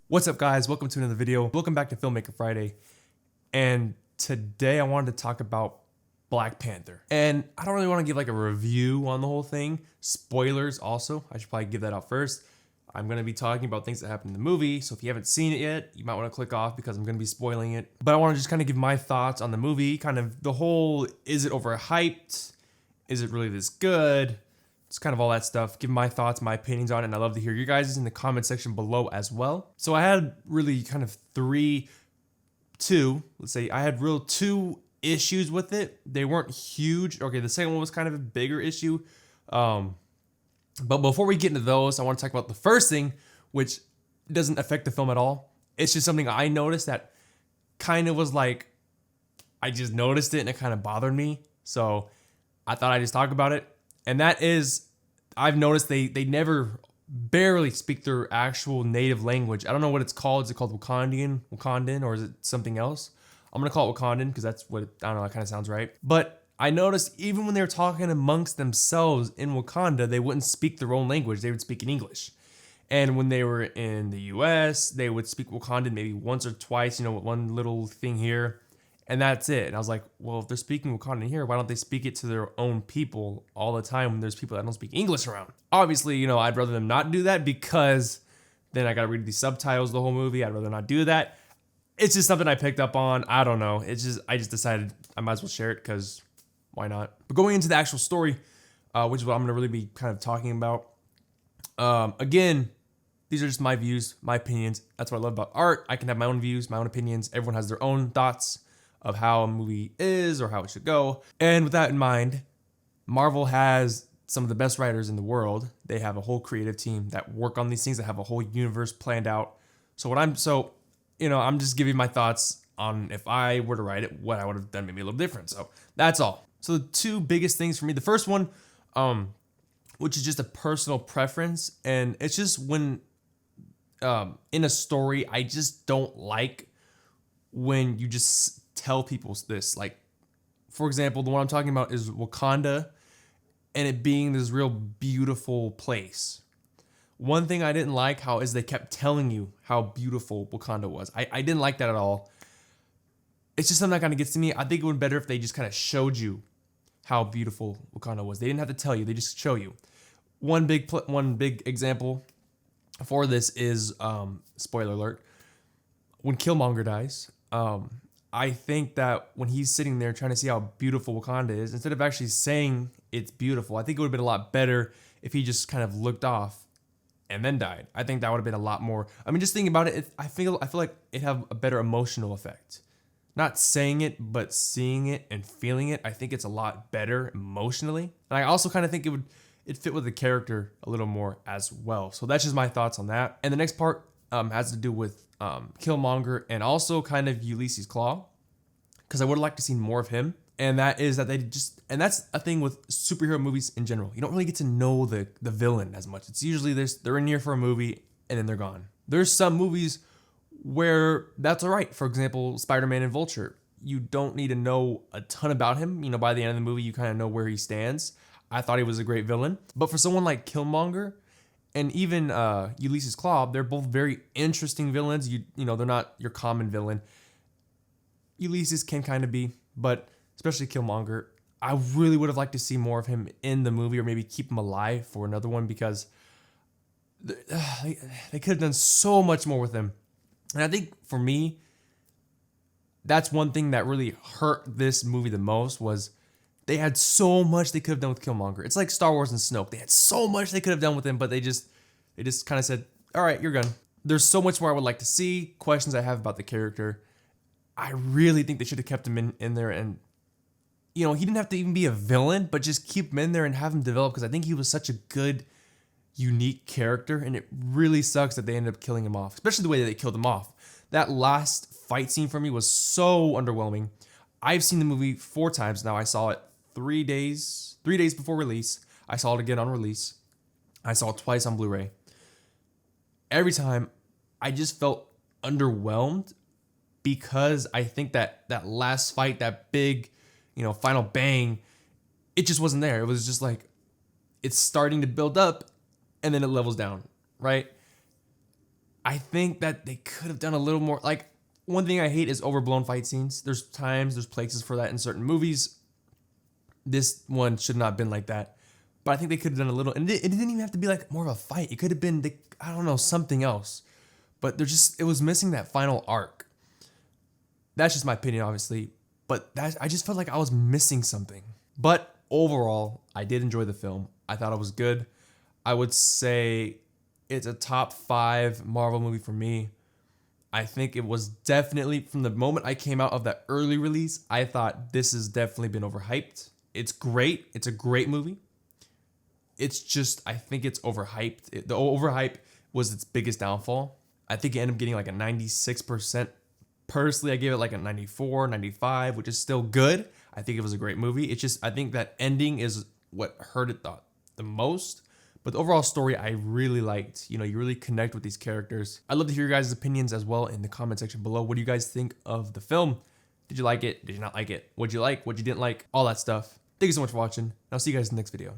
What's up, guys? Welcome to another video. Welcome back to Filmmaker Friday. And today I wanted to talk about Black Panther. And I don't really want to give like a review on the whole thing. Spoilers also. I should probably give that out first. I'm going to be talking about things that happened in the movie. So if you haven't seen it yet, you might want to click off because I'm going to be spoiling it. But I want to just kind of give my thoughts on the movie. Kind of the whole, is it overhyped? Is it really this good? It's kind of all that stuff. Give my thoughts, my opinions on it, and I love to hear you guys in the comment section below as well. So I had really kind of two issues with it. They weren't huge. Okay, the second one was kind of a bigger issue. But before we get into those, I want to talk about the first thing, which doesn't affect the film at all. It's just something I noticed that kind of was like, I just noticed it and it kind of bothered me. So I thought I'd just talk about it. And that is, I've noticed they never barely speak their actual native language. I don't know what it's called. Is it called Wakandan, or is it something else? I'm going to call it Wakandan because that's what, I don't know, that kind of sounds right. But I noticed even when they were talking amongst themselves in Wakanda, they wouldn't speak their own language. They would speak in English. And when they were in the US, they would speak Wakandan maybe once or twice, one little thing here. And that's it. And I was like, well, if they're speaking Wakandan here, why don't they speak it to their own people all the time when there's people that don't speak English around? Obviously, I'd rather them not do that because then I got to read the subtitles the whole movie. I'd rather not do that. It's just something I picked up on. I don't know. I just decided I might as well share it because why not? But going into the actual story, which is what I'm going to really be kind of talking about. Again, these are just my views, my opinions. That's what I love about art. I can have my own views, my own opinions. Everyone has their own thoughts of how a movie is or how it should go. And with that in mind, Marvel has some of the best writers in the world. They have a whole creative team that work on these things, that have a whole universe planned out. I'm just giving my thoughts on if I were to write it, what I would have done maybe a little different. So that's all. So the two biggest things for me, the first one, which is just a personal preference, and it's just when in a story, I just don't like when you just tell people this. Like, for example, the one I'm talking about is Wakanda and it being this real beautiful place. One thing I didn't like how is they kept telling you how beautiful Wakanda was. I didn't like that at all. It's just something that kind of gets to me. I think it would be better if they just kind of showed you how beautiful Wakanda was. They didn't have to tell you. They just show you. One big example for this is, spoiler alert, when Killmonger dies, I think that when he's sitting there trying to see how beautiful Wakanda is, instead of actually saying it's beautiful, I think it would have been a lot better if he just kind of looked off and then died. I think that would have been a lot more. I mean, just thinking about it, I feel like it have a better emotional effect. Not saying it, but seeing it and feeling it, I think it's a lot better emotionally. And I also kind of think it fit with the character a little more as well. So that's just my thoughts on that. And the next part has to do with Killmonger and also kind of Ulysses Claw, because I would have liked to see more of him. And that is that and that's a thing with superhero movies in general. You don't really get to know the villain as much. It's usually they're in here for a movie and then they're gone. There's some movies where that's all right. For example, Spider-Man and Vulture. You don't need to know a ton about him. By the end of the movie, you kind of know where he stands. I thought he was a great villain. But for someone like Killmonger and even Ulysses Claw, they're both very interesting villains. They're not your common villain. Ulysses can kind of be, but especially Killmonger, I really would have liked to see more of him in the movie, or maybe keep him alive for another one, because they could have done so much more with him. And I think for me, that's one thing that really hurt this movie the most, was they had so much they could have done with Killmonger. It's like Star Wars and Snoke. They had so much they could have done with him, but they just kind of said, all right, you're gone. There's so much more I would like to see, questions I have about the character. I really think they should have kept him in there, and he didn't have to even be a villain, but just keep him in there and have him develop, because I think he was such a good, unique character, and it really sucks that they ended up killing him off, especially the way that they killed him off. That last fight scene for me was so underwhelming. I've seen the movie 4 times now. I saw it 3 days before release. I saw it again on release. I saw it twice on Blu-ray. Every time, I just felt underwhelmed, because I think that last fight, that big, final bang, it just wasn't there. It was just like, it's starting to build up and then it levels down, right? I think that they could have done a little more. Like, one thing I hate is overblown fight scenes. There's places for that in certain movies. This one should not have been like that. But I think they could have done a little, and it didn't even have to be like more of a fight. It could have been, I don't know, something else. But it was missing that final arc. That's just my opinion, obviously. But I just felt like I was missing something. But overall, I did enjoy the film. I thought it was good. I would say it's a top 5 Marvel movie for me. I think it was definitely, from the moment I came out of that early release, I thought this has definitely been overhyped. It's great. It's a great movie. It's just, I think it's overhyped. The overhype was its biggest downfall. I think it ended up getting like a 96%. Personally, I gave it like a 94, 95, which is still good. I think it was a great movie. It's just, I think that ending is what hurt it the most. But the overall story, I really liked. You really connect with these characters. I'd love to hear your guys' opinions as well in the comment section below. What do you guys think of the film? Did you like it? Did you not like it? What'd you like? What you didn't like? All that stuff. Thank you so much for watching. And I'll see you guys in the next video.